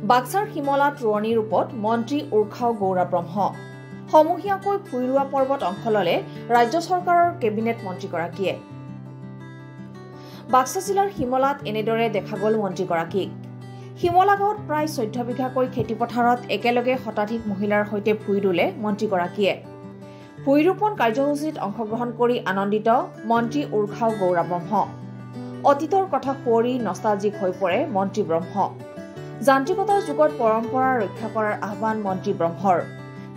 বাক্সাৰ হিমলাত ৰোৱনী ৰূপত মন্ত্ৰী উৰ্খাও গৌৰা ব্ৰহ্ম সমূহীয়াকৈ ভুই ৰোৱা পৰ্বত অংশ ললে ৰাজ্য চৰকাৰৰ কেবিনেট মন্ত্ৰীগৰাকীয়ে। বাক্সা জিলাৰ হিমলাত এনেদৰে দেখা গ'ল মন্ত্ৰীগৰাকীক। হিমলা গাঁৱত প্ৰায় 14 বিঘাকৈ খেতিপথাৰত একেলগে শতাধিক মহিলাৰ সৈতে ভুই ৰুলে মন্ত্ৰীগৰাকীয়ে। ভুই ৰোপণ কাৰ্যসূচীত অংশগ্ৰহণ কৰি আনন্দিত মন্ত্ৰী উৰ্খাও গৌৰা ব্ৰহ্ম। অতীতৰ কথা সোঁৱৰি নষ্টালজিক হৈ পৰে মন্ত্ৰী ব্ৰহ্ম। যান্ত্ৰিকতাৰ যুগত পৰম্পৰা ৰক্ষা কৰাৰ আহ্বান মন্ত্ৰী ব্ৰহ্মৰ।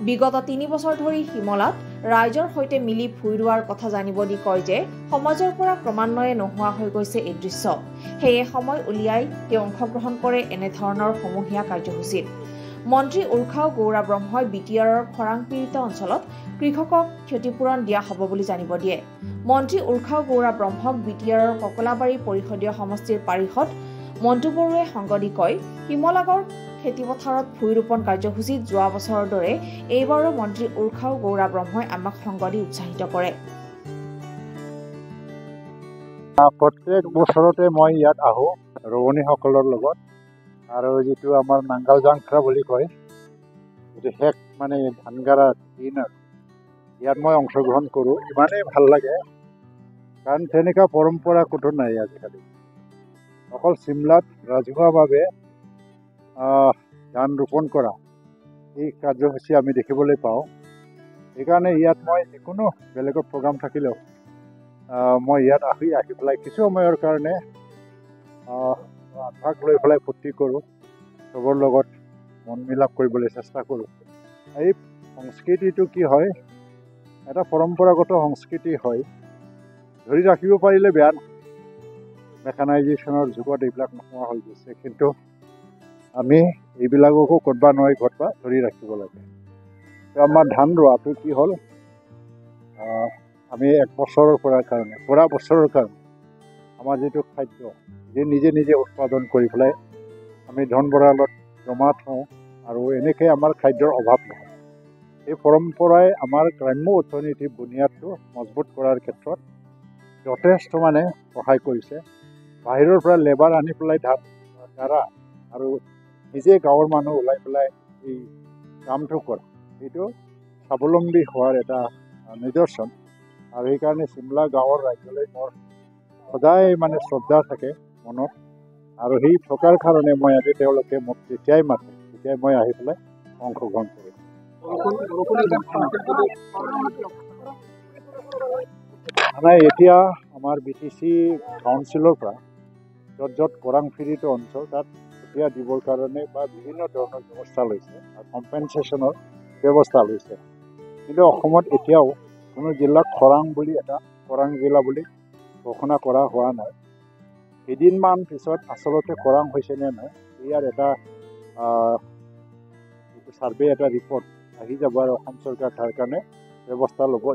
বিগত 3 বছৰ ধৰি হিমলাত ৰাইজৰ সৈতে মিলি ভুই ৰোৱাৰ কথা জানিব দি কয় যে সমাজৰ পৰা ক্ৰমান্বয়ে নোহোৱা হৈ গৈছে এই দৃশ্য। সেয়ে সময় উলিয়াই তেওঁ অংশগ্ৰহণ কৰে এনেধৰণৰ সমূহীয়া কাৰ্যসূচীত। মন্ত্ৰী উৰ্খাও গৌৰা ব্ৰহ্মই বিটিআৰৰ খৰাং পীড়িত অঞ্চলত কৃষকক ক্ষতিপূৰণ দিয়া হ'ব বুলি জানিব দিয়ে। মন্ত্ৰী উৰ্খাও গৌৰা ব্ৰহ্মক বিটিআৰৰ ককলাবাৰী পৰিষদীয় সমষ্টিৰ পাৰিষদ মন্টু বৰুৱাই সংগ দি কয়, হিমলা গাঁৱৰ খেতিপথাৰত ভুই ৰোপণ কাৰ্যসূচীত যোৱা বছৰৰ দৰে এইবাৰো মন্ত্ৰী উৰ্খাও গৌৰা ব্ৰহ্মই আমাক সংগ দি উৎসাহিত কৰে। প্ৰত্যেক বছৰতে মই ইয়াত আহোঁ ৰোৱনীসকলৰ লগত, আৰু যিটো আমাৰ নাংগাল জাংখ্ৰা বুলি কয়, যিটো শেষ মানে ধান গাৰা দিন, আৰু ইয়াত মই অংশগ্ৰহণ কৰোঁ। ইমানেই ভাল লাগে, কাৰণ তেনেকুৱা পৰম্পৰা ক'তো নাই আজিকালি। অকল চিমলাত ৰাজহুৱাভাৱে ধান ৰোপণ কৰা এই কাৰ্যসূচী আমি দেখিবলৈ পাওঁ। সেইকাৰণে ইয়াত মই যিকোনো বেলেগৰ প্ৰগ্ৰাম থাকিলেও মই ইয়াত আহি পেলাই কিছু সময়ৰ কাৰণে ভাগ লৈ পেলাই ফূৰ্তি কৰোঁ, চবৰ লগত মন মিলাপ কৰিবলৈ চেষ্টা কৰোঁ। এই সংস্কৃতিটো কি হয়, এটা পৰম্পৰাগত সংস্কৃতি হয়, ধৰি ৰাখিব পাৰিলে বেয়া নহয়। মেকানাইজেশ্যনৰ যুগত এইবিলাক নোহোৱা হৈ গৈছে, কিন্তু আমি এইবিলাককো ক'তবা নহয় ক'তবা ধৰি ৰাখিব লাগে। আমাৰ ধান ৰোৱাটো কি হ'ল, আমি 1 বছৰৰ পৰা আমাৰ যিটো খাদ্য নিজে নিজে উৎপাদন কৰি পেলাই আমি ধন ভঁৰালত জমা থওঁ, আৰু এনেকৈ আমাৰ খাদ্যৰ অভাৱ নহয়। এই পৰম্পৰাই আমাৰ গ্ৰাম্য অৰ্থনীতিৰ বুনিয়াদটো মজবুত কৰাৰ ক্ষেত্ৰত যথেষ্ট সহায় কৰিছে। বাহিৰৰ পৰা লেবাৰ আনি পেলাই ধান গাৰা আৰু নিজে গাঁৱৰ মানুহ ওলাই পেলাই এই কামটো কৰা, এইটো স্বাৱলম্বী হোৱাৰ এটা নিদৰ্শন। আৰু সেইকাৰণে চিমলা গাঁৱৰ ৰাইজলৈ মোৰ সদায় শ্ৰদ্ধা থাকে মনত, আৰু সেই থকাৰ কাৰণে মই আজি তেওঁলোকে মোক যেতিয়াই মাতে তেতিয়াই মই আহি পেলাই অংশগ্ৰহণ কৰোঁ। এতিয়া আমাৰ BTC কাউন্সিলৰ পৰা য'ত খৰাং পীড়িত অঞ্চল তাত কঠীয়া দিবৰ কাৰণে বা বিভিন্ন ধৰণৰ ব্যৱস্থা লৈছে, কম্পেনচেশ্যনৰ ব্যৱস্থা লৈছে। কিন্তু অসমত এতিয়াও কোনো জিলাক খৰাং জিলা বুলি ঘোষণা কৰা হোৱা নাই। কেইদিনমান পিছত আচলতে খৰাং হৈছে নে নাই ইয়াৰ এটা ছাৰ্ভে, এটা ৰিপৰ্ট আহি যাব, আৰু অসম চৰকাৰ তাৰ কাৰণে ব্যৱস্থা ল'ব।